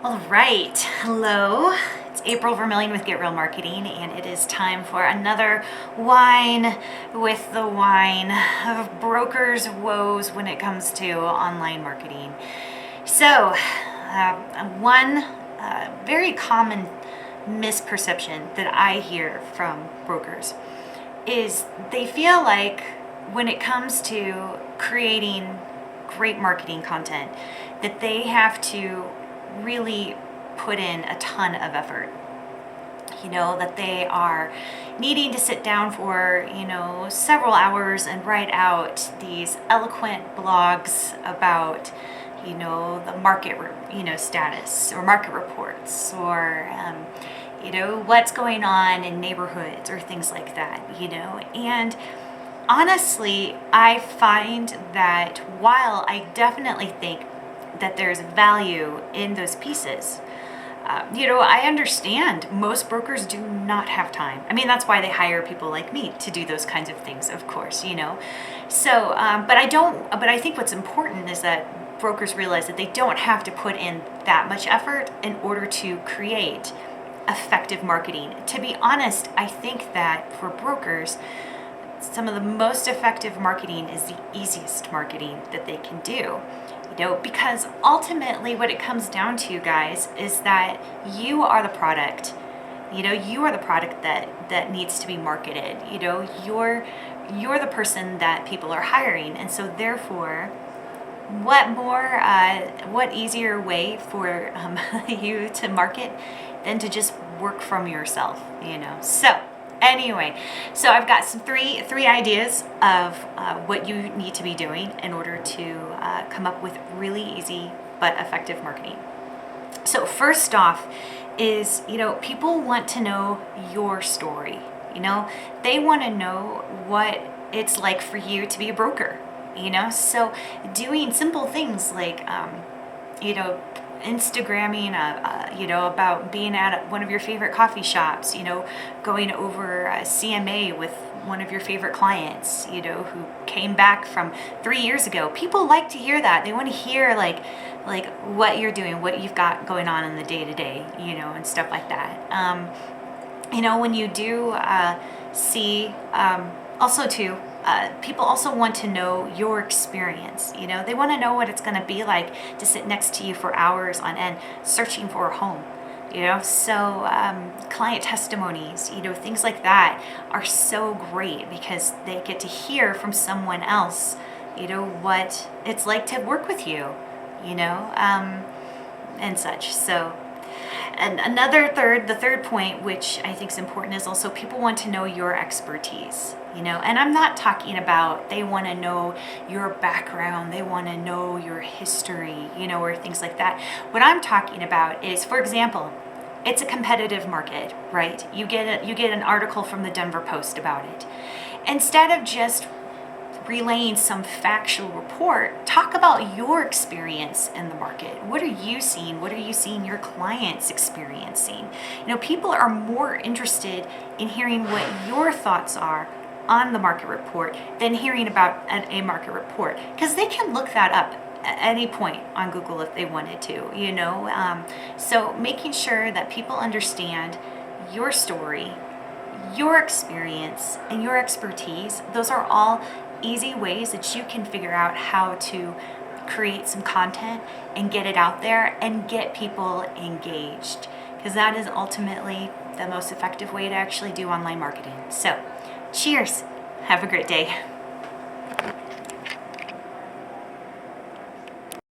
All right, hello. It's April Vermillion with Get Real Marketing, and it is time for another Whine with the Whine of brokers' woes when it comes to online marketing. So, one very common misperception that I hear from brokers is they feel like when it comes to creating great marketing content, that they have to really put in a ton of effort. That they are needing to sit down for, several hours and write out these eloquent blogs about, the market, status or market reports or, what's going on in neighborhoods or things like that, and honestly, I find that while I definitely think that there's value in those pieces, I understand most brokers do not have time. I mean, that's why they hire people like me to do those kinds of things, of course, So, but I think what's important is that brokers realize that they don't have to put in that much effort in order to create effective marketing. To be honest, I think that for brokers, some of the most effective marketing is the easiest marketing that they can do. Because ultimately what it comes down to, guys, is that you are the product. You are the product that needs to be marketed. You're the person that people are hiring. And so therefore, what easier way for you to market than to just work from yourself, So anyway, so I've got some three ideas of what you need to be doing in order to come up with really easy but effective marketing. So first off is, people want to know your story. They want to know what it's like for you to be a broker. So doing simple things like, Instagramming, about being at one of your favorite coffee shops, going over a CMA with one of your favorite clients, who came back from 3 years ago. People like to hear that. They want to hear like what you're doing, what you've got going on in the day to day, and stuff like that. When you do see, also too, people also want to know your experience. They want to know what it's going to be like to sit next to you for hours on end searching for a home. So client testimonies, things like that are so great because they get to hear from someone else, what it's like to work with you, and such. So, and the third point, which I think is important, is also people want to know your expertise, and I'm not talking about they want to know your background, they want to know your history, or things like that. What I'm talking about is, for example, it's a competitive market, right? You get an article from the Denver Post about it. Instead of just relaying some factual report, talk about your experience in the market. What are you seeing? What are you seeing your clients experiencing? People are more interested in hearing what your thoughts are on the market report than hearing about a market report, because they can look that up at any point on Google if they wanted to, So making sure that people understand your story, your experience, and your expertise, those are all easy ways that you can figure out how to create some content and get it out there and get people engaged, because that is ultimately the most effective way to actually do online marketing. So cheers, have a great day.